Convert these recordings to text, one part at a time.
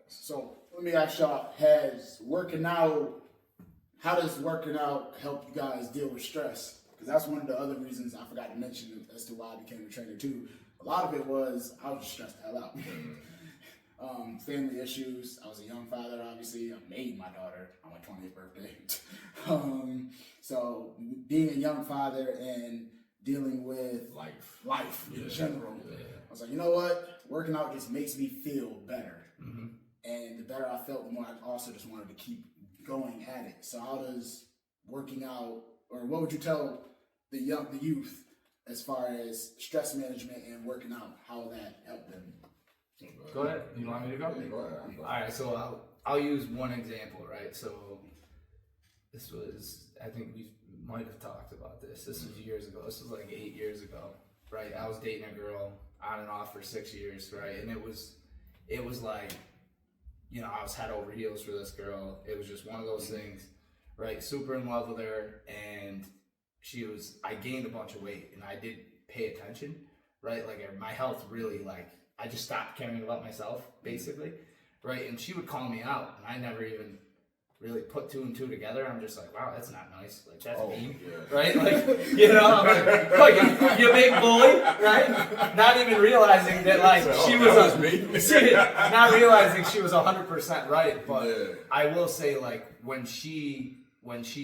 So let me ask y'all, how does working out help you guys deal with stress? Because that's one of the other reasons I forgot to mention as to why I became a trainer too. A lot of it was I was just stressed the hell out. Family issues. I was a young father, obviously. I made my daughter on my 20th birthday. So being a young father and dealing with life in general, I was like, you know what? Working out just makes me feel better. Mm-hmm. And the better I felt, the more I also just wanted to keep going at it. So how does working out, or what would you tell the youth as far as stress management and working out, how will that help them? Go ahead. You want me to go? Go ahead. All right. So I'll use one example, right? So this was, I think we might have talked about this. This was years ago. This was like 8 years ago, right? I was dating a girl on and off for 6 years, right? And it was like, you know, I was head over heels for this girl. It was just one of those things, right? Super in love with her, and I gained a bunch of weight, and I didn't pay attention, right? Like my health really, like, I just stopped caring about myself, basically, right? And she would call me out, and I never even really put two and two together. I'm just like, wow, that's not nice. Like, that's mean, right? Like, you know, I'm like, you big bully, right? Not even realizing that, like, she was not realizing she was 100% right. But I will say, like, when she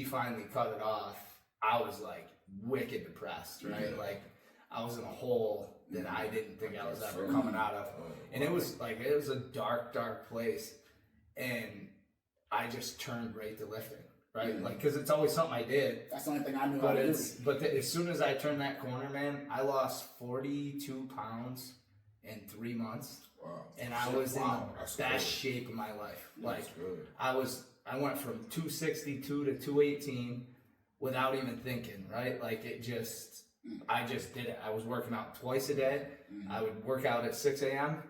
finally cut it off, I was like wicked depressed, right? Like, I was in a hole that I didn't think I was ever coming out of. And it was a dark, dark place. And I just turned right to lifting, right? Like, cause it's always something I did. That's the only thing I knew how to do. But as soon as I turned that corner, man, I lost 42 pounds in 3 months. Wow. And I was in the best shape of my life. Like, I went from 262 to 218 without even thinking, right? Like, I just did it. I was working out twice a day. I would work out at 6 a.m.,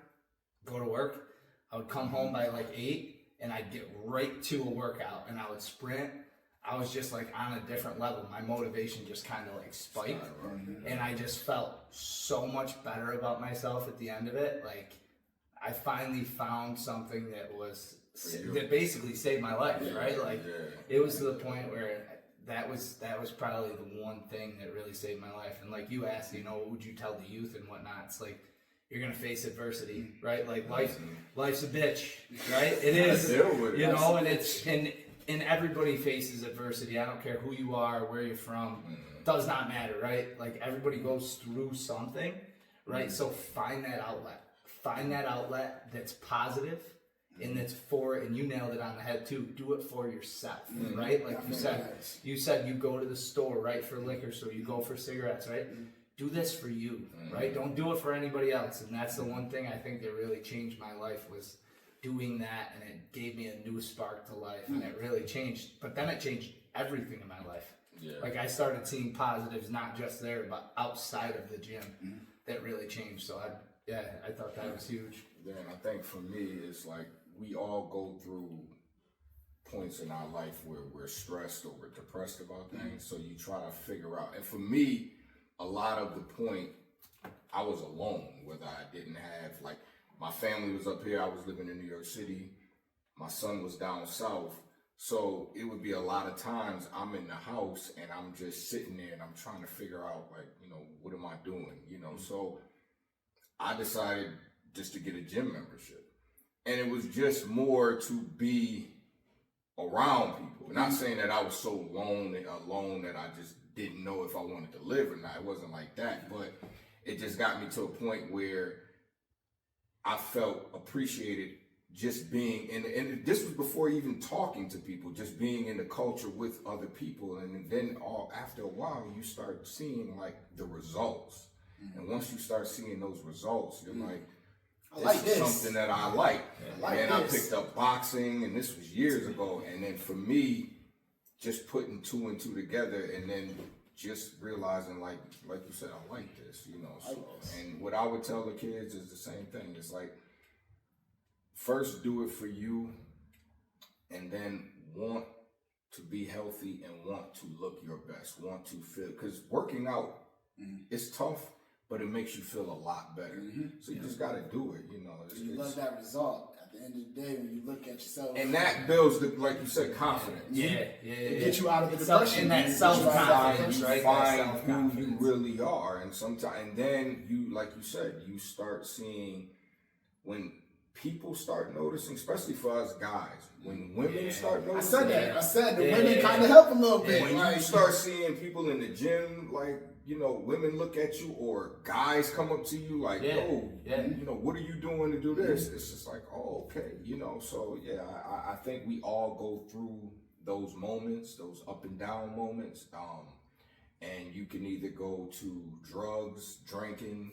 go to work. I would come home by like 8, and I'd get right to a workout, and I would sprint. I was just like on a different level. My motivation just kind of like spiked, and I just felt so much better about myself at the end of it. Like, I finally found something that basically saved my life, right? Like, it was to the point where that was probably the one thing that really saved my life. And like you asked, you know, what would you tell the youth and whatnot? It's like, you're gonna face adversity, right? Like, life's a bitch, right? It is, you know, and everybody faces adversity. I don't care who you are, where you're from, does not matter, right? Like, everybody goes through something, right? So find that outlet that's positive. And that's and you nailed it on the head too. Do it for yourself, right? Like you said you go to the store, right, for liquor, so you go for cigarettes, right? Do this for you, right? Don't do it for anybody else. And that's the one thing I think that really changed my life, was doing that, and it gave me a new spark to life, and it really changed. But then it changed everything in my life. Yeah. Like, I started seeing positives, not just there, but outside of the gym. That really changed. So I thought that was huge. Yeah, and I think for me, it's like, we all go through points in our life where we're stressed or we're depressed about things. So you try to figure out. And for me, a lot of the point, I was alone, whether I didn't have, like, my family was up here. I was living in New York City. My son was down south. So it would be a lot of times I'm in the house and I'm just sitting there and I'm trying to figure out, like, you know, what am I doing? You know, so I decided just to get a gym membership. And it was just more to be around people. Not saying that I was so alone that I just didn't know if I wanted to live or not. It wasn't like that. But it just got me to a point where I felt appreciated just being in, and this was before even talking to people, just being in the culture with other people. And then after a while, you start seeing, like, the results. And once you start seeing those results, you're like, this is something that I like. And I picked up boxing, and this was years ago. And then for me, just putting two and two together, and then just realizing, like you said, I like this, you know. So, and what I would tell the kids is the same thing. It's like, first do it for you, and then want to be healthy and want to look your best, want to feel, because working out is tough, but it makes you feel a lot better. So you just got to do it, you know. You love that result at the end of the day, when you look at yourself, and that builds the, like you said, confidence. It gets you out of the depression. And that self-confidence, You right? find who you really are, and then you, like you said, you start seeing when people start noticing, especially for us guys, when women start noticing. I said the women kind of help a little bit. When you start seeing people in the gym, like, you know, women look at you, or guys come up to you like, yo, you know, what are you doing to do this? It's just like, oh, okay, you know. So yeah, I think we all go through those moments, those up and down moments, and you can either go to drugs, drinking,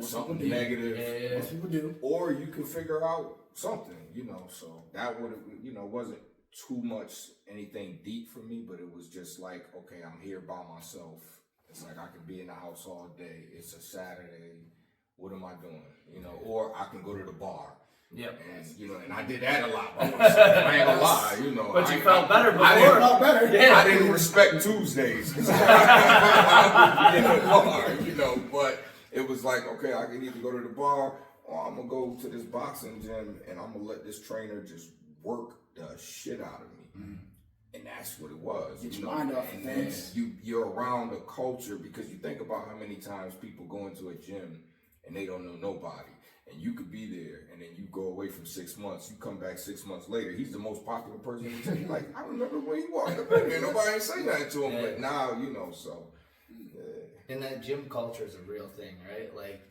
something negative, most people do, or you can figure out something, you know. So that would, you know, wasn't too much anything deep for me, but it was just like, okay, I'm here by myself. It's like I can be in the house all day. It's a Saturday. What am I doing? You know, or I can go to the bar. Yep. And you know, and I did that a lot. I ain't gonna lie, you know. But you felt better before. I felt better. Yeah. I didn't respect Tuesdays because I would be in the bar, you know. But it was like, okay, I can either go to the bar or I'm gonna go to this boxing gym and I'm gonna let this trainer just work the shit out of me. And that's what it was. Get your mind off and of things. you're around a culture, because you think about how many times people go into a gym and they don't know nobody. And you could be there, and then you go away from 6 months. You come back 6 months later. He's the most popular person in the gym. Like, I remember when he walked up in there, nobody ain't say nothing to him. But now, you know, so. And that gym culture is a real thing, right? Like,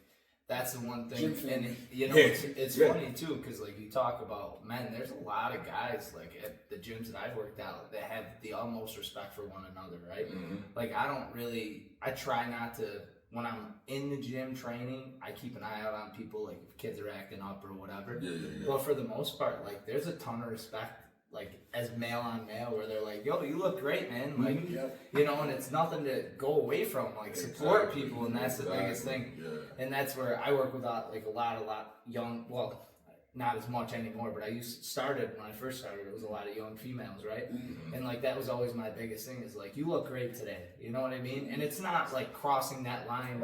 that's the one thing. Gym And, you know, it's funny, too, because, like, you talk about men, there's a lot of guys, like, at the gyms that I've worked out that have the utmost respect for one another, right? Like, I try not to, when I'm in the gym training, I keep an eye out on people, like, if kids are acting up or whatever. But for the most part, like, there's a ton of respect, like, as male on male, where they're like, yo, you look great, man. Like, you know, and it's nothing to go away from. Like, support people, and that's the biggest thing. And that's where I work with, like, a lot young, well, not as much anymore, but started when I first started, it was a lot of young females, right? And like, that was always my biggest thing, is like, you look great today, you know what I mean? And it's not like crossing that line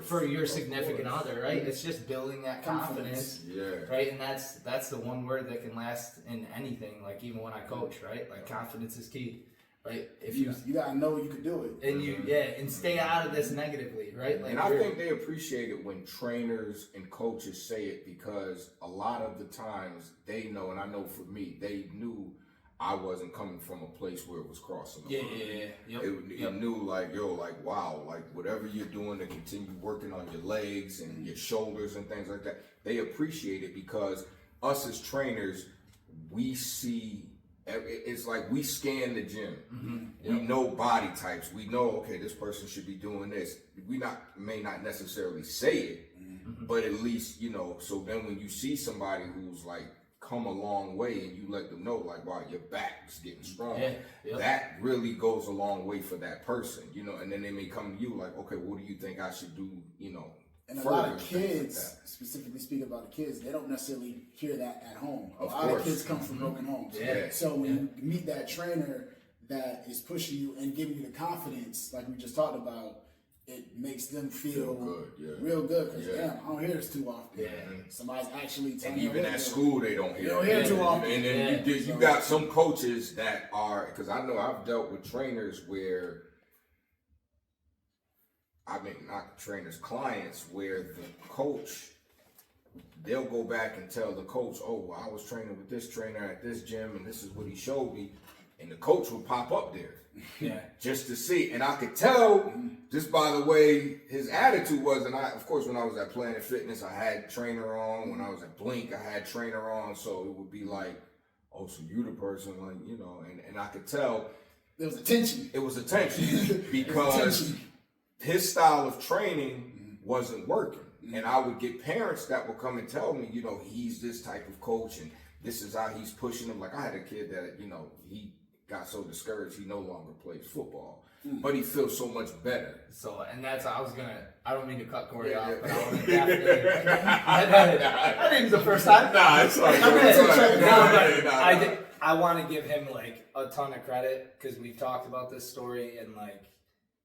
for your significant other, right? It's just building that confidence, right? And that's the one word that can last in anything, like even when I coach, right? Like, confidence is key. Right, if you gotta know you can do it, and and stay out of this negatively, right? Like, and I think they appreciate it when trainers and coaches say it, because a lot of the times they know, and I know for me, they knew I wasn't coming from a place where it was crossing. It knew, like, yo, like, wow, like, whatever you're doing to continue working on your legs and your shoulders and things like that, they appreciate it, because us as trainers, we see. It's like we scan the gym. We know body types. We know, okay, this person should be doing this. We may not necessarily say it, but at least, you know. So then when you see somebody who's like come a long way, and you let them know, like, wow, your back is getting strong, that really goes a long way for that person, you know. And then they may come to you like, okay, what do you think I should do, you know? And a lot of kids, specifically speaking about the kids, they don't necessarily hear that at home. A lot of kids come from broken homes. So when you meet that trainer that is pushing you and giving you the confidence, like we just talked about, it makes them feel good, real good. Because damn, I don't hear this too often. Somebody's actually telling me. And even at school, they don't hear it too often. And then you got some coaches that are, because I know I've dealt with trainers where, I mean, not trainers, clients, where the coach, they'll go back and tell the coach, oh, well, I was training with this trainer at this gym, and this is what he showed me. And the coach would pop up there just to see. And I could tell just by the way his attitude was. And of course, when I was at Planet Fitness, I had trainer on. When I was at Blink, I had trainer on. So it would be like, oh, so you the person, like, you know, and I could tell. There was a tension. It was a tension because his style of training wasn't working. And I would get parents that would come and tell me, you know, he's this type of coach and this is how he's pushing them. Like, I had a kid that, you know, he got so discouraged he no longer plays football. But he feels so much better. So, and that's, I don't mean to cut Corey off, but I want to definitely, I think it's the first time. Nah, it's like, I want to give him like a ton of credit because we've talked about this story and like,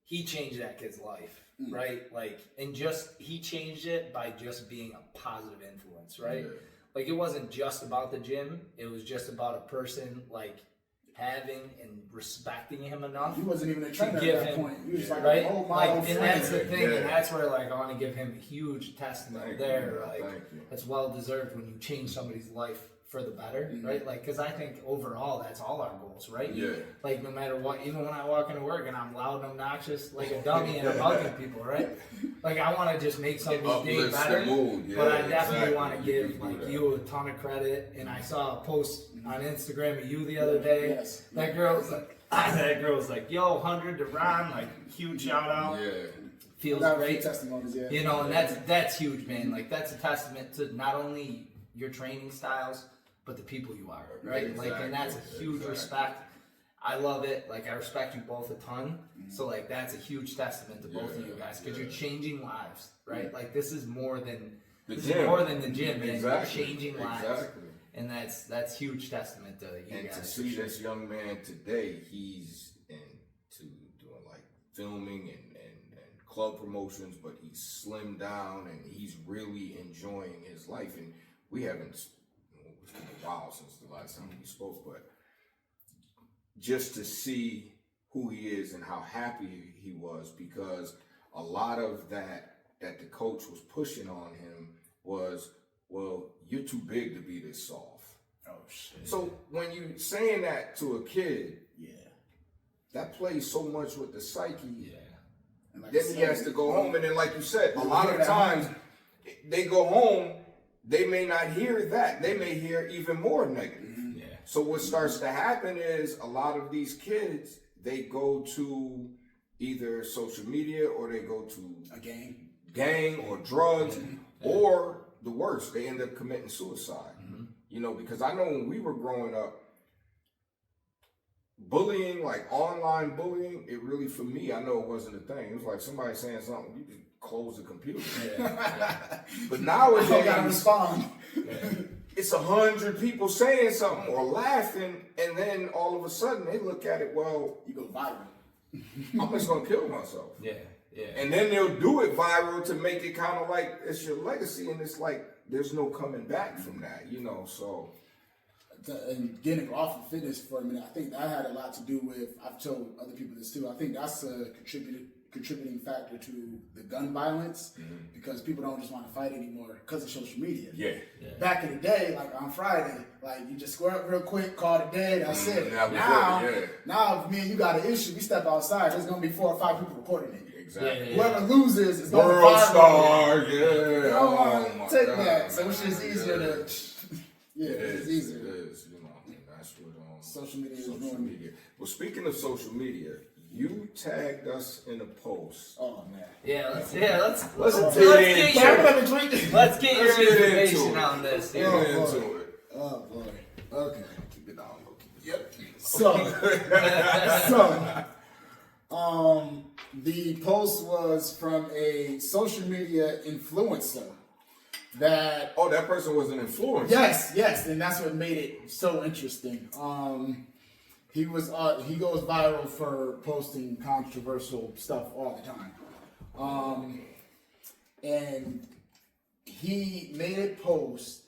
he changed that kid's life, right? Like, and just, he changed it by just being a positive influence, right? like it wasn't just about the gym. It was just about a person like having and respecting him enough. He wasn't even a trainer at that point. He was like right? a role model like, and friend. that's the thing, and that's where like I want to give him a huge testament there. Like that's well deserved when you change somebody's life for the better, right? Like, because I think overall that's all our goals, right? Yeah. Like no matter what, even when I walk into work and I'm loud and obnoxious like a dummy and I'm bugging people, right? Like I want to just make somebody's day better, but I definitely want to give like you a ton of credit. And I saw a post on Instagram of you the other day. Yes. That girl was like, yo, 100 to Ron, like huge shout out. Yeah. Feels great. Testimonies, yeah. You know, and that's huge, man. Like that's a testament to not only your training styles, but the people you are, right? Exactly, like, and that's a huge respect. I love it. Like, I respect you both a ton. So, like, that's a huge testament to both of you guys because you're changing lives, right? Like, this is more than the gym, man. You're changing lives, and that's huge testament to you guys. And to see this young man today, he's into doing like filming and club promotions, but he's slimmed down and he's really enjoying his life. And we haven't. It's been a while since the last time we spoke, but just to see who he is and how happy he was, because a lot of that the coach was pushing on him was, well, you're too big to be this soft. Oh shit. So when you saying that to a kid, that plays so much with the psyche. Yeah. And like then he has to go home, and then like you said, a lot of times they go home. They may not hear that. They may hear even more negative. Yeah. So what starts to happen is a lot of these kids, they go to either social media or they go to a gang or drugs, or the worst, they end up committing suicide. You know, because I know when we were growing up, bullying, like online bullying, it really, for me, I know it wasn't a thing. It was like somebody saying something, you just close the computer. But nowadays, I gotta respond. It's 100 people saying something or laughing, and then all of a sudden they look at it, well, you go viral. I'm just gonna kill myself. Yeah. And then they'll do it viral to make it kind of like it's your legacy, and it's like there's no coming back from that, you know. So, and getting off of fitness for a minute, I think that had a lot to do with. I've told other people this too. I think that's a contributing factor to the gun violence, because people don't just want to fight anymore because of social media. Yeah. Back in the day, like on Friday, like you just square up real quick, call it a day, that's it. Now if me and you got an issue, we step outside, there's gonna be 4 or 5 people recording it. Exactly. Whoever loses is going to World star, take that. So it's just easier to. It's easier. It is. You know, and that's what social media is doing. Well, speaking of social media, you tagged us in a post. Oh man. Let's get your information on this. Get into it. Oh boy. Okay. Keep it down, low. Yep. The post was from a social media influencer that. Oh, that person was an influencer. Yes, and that's what made it so interesting. He goes viral for posting controversial stuff all the time. And he made a post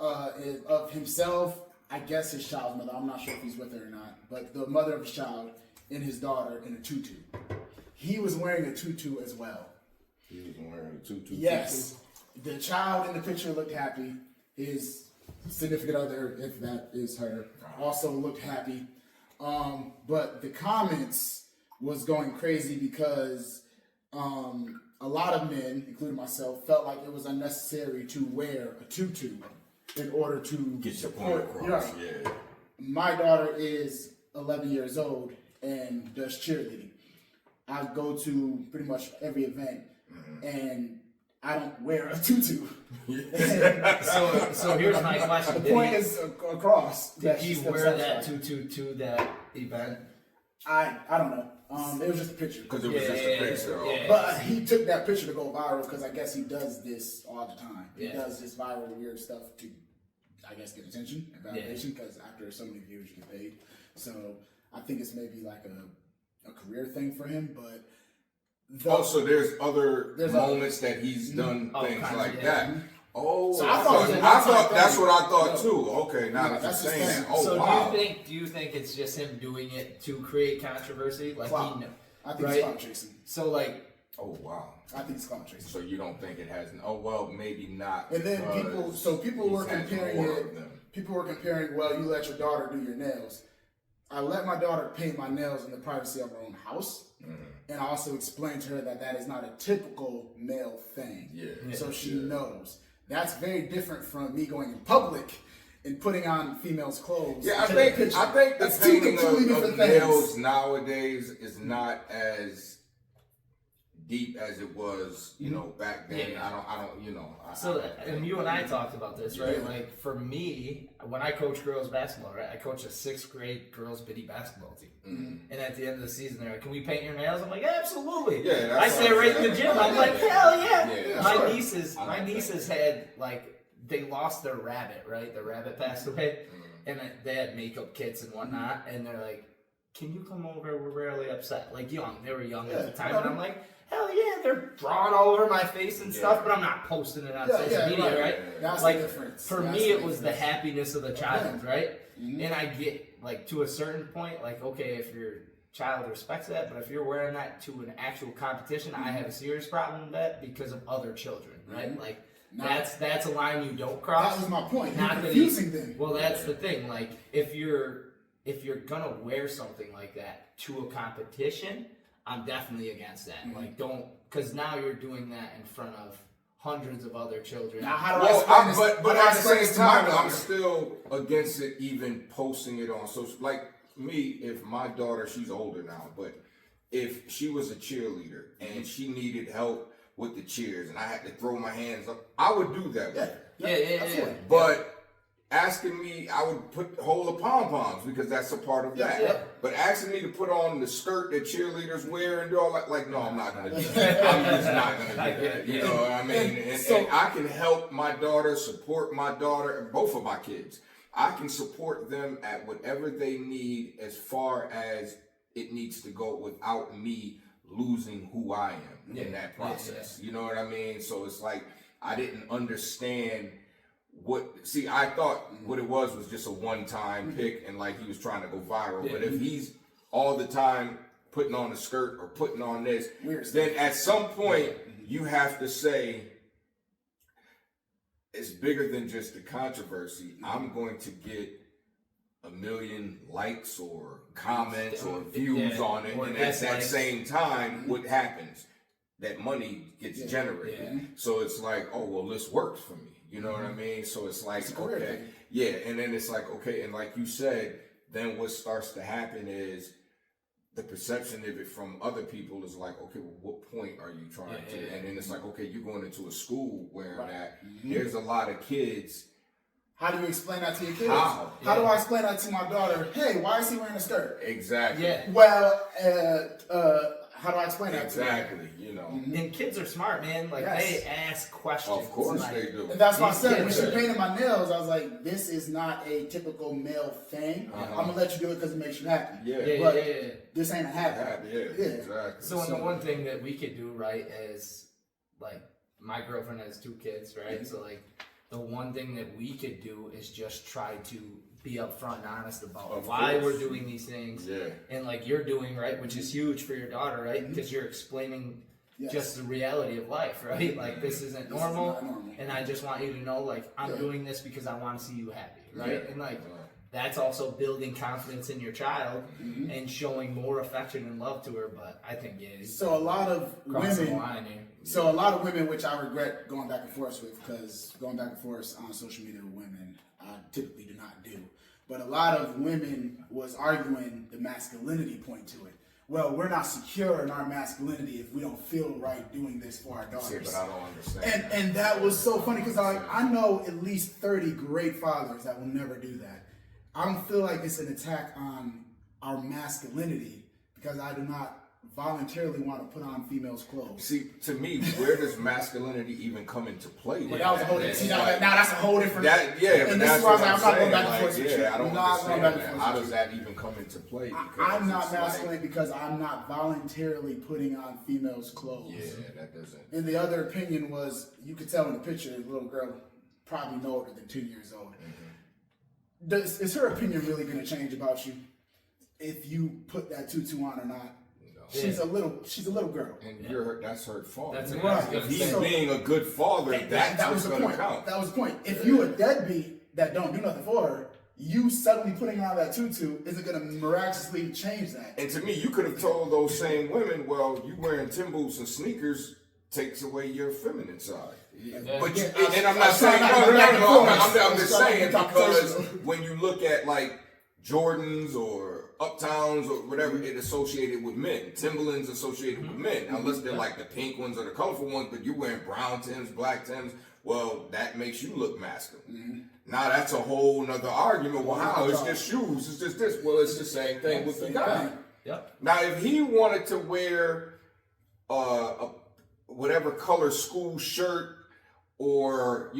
of himself, I guess his child's mother, I'm not sure if he's with her or not, but the mother of his child and his daughter in a tutu. He was wearing a tutu as well. He was wearing a tutu? Yes. The child in the picture looked happy. His significant other, if that is her, also looked happy. But the comments was going crazy because a lot of men, including myself, felt like it was unnecessary to wear a tutu in order to get your point across. Yeah. My daughter is 11 years old and does cheerleading. I go to pretty much every event, and I don't wear a tutu. So here's my question. The point is across. Did he wear that tutu to that event? I don't know. It was just a picture. Because it was just a picture. Yeah. But he took that picture to go viral because I guess he does this all the time. He does this viral weird stuff to, I guess, get attention and validation, because after so many views you get paid. So I think it's maybe like a career thing for him, but so there's other moments that he's done things like that. Oh, So I thought that's what I thought too. Okay, now that you're saying that. Oh, so wow. do you think it's just him doing it to create controversy? Like Clout. I think it's clout chasing. So like, oh wow. I think it's clout chasing. So you don't think it has? Oh well, maybe not. And then people were comparing more it. of them. People were comparing. Well, you let your daughter do your nails. I let my daughter paint my nails in the privacy of her own house. And I also explained to her that that is not a typical male thing. Yeah. So she knows. That's very different from me going in public and putting on females' clothes. Yeah, I think the painting of nails nowadays is not as deep as it was, back then. Yeah. I don't. So, and you and I talked about this, right? Yeah. Like for me, when I coach girls basketball, right? I coach a 6th grade girls biddy basketball team, and at the end of the season, they're like, "Can we paint your nails?" I'm like, "Absolutely." Yeah, I say right in the gym. I'm like, "Hell yeah!" Yeah, my nieces had like they lost their rabbit, right? The rabbit passed away, and they had makeup kits and whatnot, and they're like, "Can you come over? We're really upset." Like they were young at the time, and I'm like, hell yeah, they're drawing all over my face and stuff, but I'm not posting it on social media, right? That's like, the difference. For me, it was the happiness of the child, right? And I get, like, to a certain point, like, okay, if your child respects that, but if you're wearing that to an actual competition, I have a serious problem with that because of other children, right? Like, that's a line you don't cross. That was my point. Not confusing them. Well, that's the thing. Like, if you're gonna wear something like that to a competition, I'm definitely against that. Like, don't, because now you're doing that in front of hundreds of other children. Now, how do I explain this? But at the same time, I'm still against it even posting it on social. Like me, if my daughter, she's older now, but if she was a cheerleader and she needed help with the cheers and I had to throw my hands up, I would do that. Yeah. But asking me, I would hold the pom-poms because that's a part of that. Yeah. But asking me to put on the skirt that cheerleaders wear and do all that, like, no, I'm not going to do that. I'm just not going to do that. You know what I mean? And I can help my daughter, support my daughter, both of my kids. I can support them at whatever they need as far as it needs to go without me losing who I am in that process. You know what I mean? So it's like, I didn't understand I thought what it was just a one-time pick and like he was trying to go viral. But if he's all the time putting on a skirt or putting on this, then at some point you have to say it's bigger than just the controversy. I'm going to get 1 million likes or comments or views on it. And at that same time, what happens? That money gets generated. So it's like, oh, well, this works for me. You know what I mean? So it's like, okay. Yeah, and then it's like, okay, and like you said, then what starts to happen is the perception of it from other people is like, okay, well, what point are you trying to? And then it's like, okay, you're going into a school where there's a lot of kids. How do you explain that to your kids? How do I explain that to my daughter? Hey, why is he wearing a skirt? Exactly. Yeah. Well, how do I explain that to them? Exactly, you know. And kids are smart, man. Like, they ask questions. Of course they do. And that's why I said, when she painted my nails, I was like, this is not a typical male thing. I'm going to let you do it because it makes you happy. But this ain't a happy. Exactly. So, and the one thing that we could do, right, is, like, my girlfriend has 2 kids, right? So, like, the one thing that we could do is just try to be upfront and honest about why we're doing these things. And like you're doing, right, which is huge for your daughter, right? Because you're explaining just the reality of life, right? Like this isn't normal, and I just want you to know, like, I'm doing this because I want to see you happy, right? And like that's also building confidence in your child and showing more affection and love to her. But I think so a lot of women, which I regret going back and forth with, because going back and forth on social media with women, I typically do not do. But a lot of women was arguing the masculinity point to it. Well, we're not secure in our masculinity if we don't feel right doing this for our daughters. But I don't understand. And that was so funny because I know at least 30 great fathers that will never do that. I don't feel like it's an attack on our masculinity because I do not voluntarily want to put on females' clothes. See, to me, where does masculinity even come into play? But that was a whole different. Now that's a whole different. That, yeah, and but this that's is why what I'm I'm not going saying. back and forth with you. Yeah, I don't understand that. How How does that even come into play? I'm not masculine because I'm not voluntarily putting on females' clothes. Yeah, that doesn't. And the other opinion was, you could tell in the picture, the little girl probably no older than 2 years old. Is her opinion really going to change about you if you put that tutu on or not? She's a little girl, and that's her fault. That's right. If he's being a good father, that was going to count. That was the point. If you a deadbeat that don't do nothing for her, you suddenly putting on that tutu isn't going to miraculously change that. And to me, you could have told those same women, well, you wearing Tim boots and sneakers takes away your feminine side. Yeah. But Yeah, and I'm not saying no. I'm just saying because when you look at like Jordans or Uptowns or whatever, it associated with men. Timberlands associated with men, unless they're like the pink ones or the colorful ones. But you're wearing brown Tims, black Tims. Well, that makes you look masculine. Now that's a whole nother argument. Well, how? It's just shoes. It's just this. Well, it's the same thing with the guy. Yep. Now, if he wanted to wear whatever color school shirt, or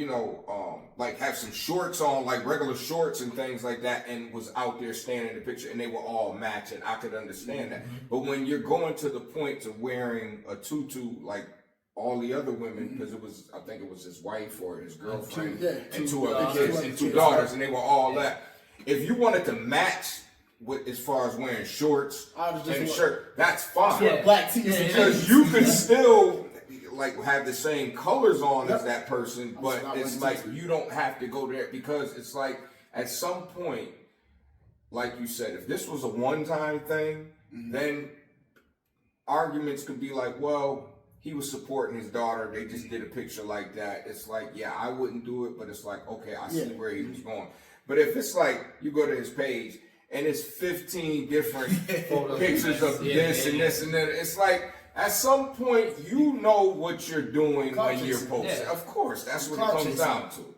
like have some shorts on, like regular shorts and things like that, and was out there standing in the picture, and they were all matching, I could understand that. But when you're going to the point to wearing a tutu like all the other women, because I think it was his wife or his girlfriend, and two other kids and two daughters, and they were all that. If you wanted to match with as far as wearing shorts and shirt, that's fine. Black tee because you can still like have the same colors on as that person, but it's like you don't have to go there, because it's like at some point, like you said, if this was a one-time thing, then arguments could be like, well, he was supporting his daughter, they just did a picture like that. It's like, yeah, I wouldn't do it, but it's like, okay, I see where he was going. But if it's like you go to his page and it's 15 different pictures of this and this and that, it's like, at some point, you know what you're doing when you're posting. Yeah. Of course, that's what it comes down to.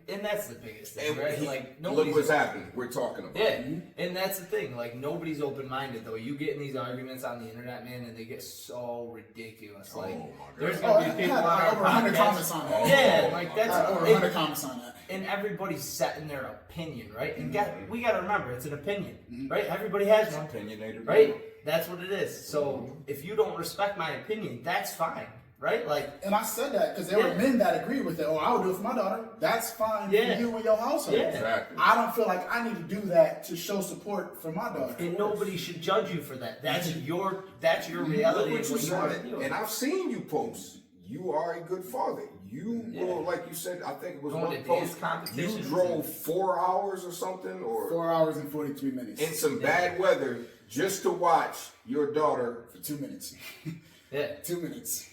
And that's the biggest thing, right? Like, look what's happening. We're talking about. Yeah, and that's the thing. Like, nobody's open-minded, though. You get in these arguments on the internet, man, and they get so ridiculous. Like, there's going to be people on our over 100 comments on that. Yeah, like that's over 100 comments on that. And everybody's setting their opinion, right? And we got to remember, it's an opinion, right? Everybody has one. Opinionated, right? That's what it is. So if you don't respect my opinion, that's fine, right? Like, and I said that because there were men that agree with it. Oh, I would do it for my daughter. That's fine for you and your household. Yeah. Exactly. I don't feel like I need to do that to show support for my daughter. And nobody should judge you for that. That's your reality. Look what you said. And I've seen you post. You are a good father. You will, like you said, I think it was one post. You drove 4 hours or something, or 4 hours and 43 minutes in some bad weather just to watch your daughter for 2 minutes. 2 minutes.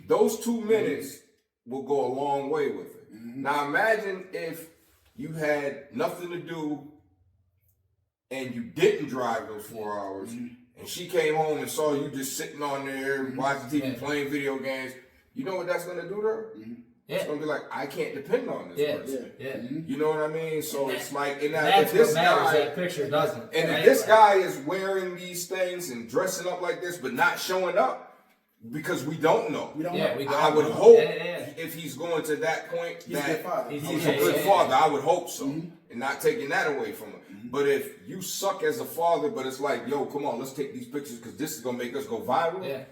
Those 2 minutes will go a long way with it. Now imagine if you had nothing to do and you didn't drive those 4 hours, and she came home and saw you just sitting on there watching TV, playing video games. You know what that's going to do to her? It's going to be like, I can't depend on this person. You know what I mean? So it's like, and that's if this what matters, guy, that picture doesn't. And if this guy is wearing these things and dressing up like this, but not showing up, because we don't know. I would hope if he's going to that point that he's a good father. I would hope so. And not taking that away from him. But if you suck as a father, but it's like, yo, come on, let's take these pictures because this is going to make us go viral.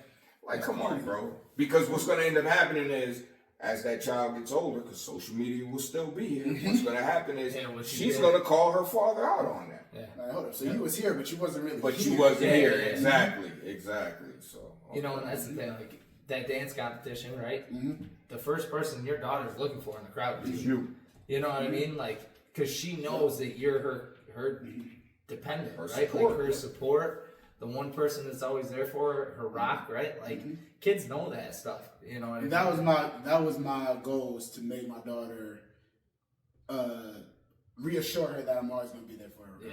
Like, come on, bro. Because what's going to end up happening is, as that child gets older, because social media will still be here, what's going to happen is she's going to call her father out on that. Right, hold up. So you was here, but you wasn't really But here. you wasn't here. Exactly. So. You know, and that's the thing, like, that dance competition, right? The first person your daughter's looking for in the crowd is you. You know what I mean? Like, because she knows that you're her dependent, right? Support. Like, her support. The one person that's always there for her rock, right? Like, kids know that stuff. You know what I mean? That was my goals, to make my daughter reassure her that I'm always going to be there for her. Yeah.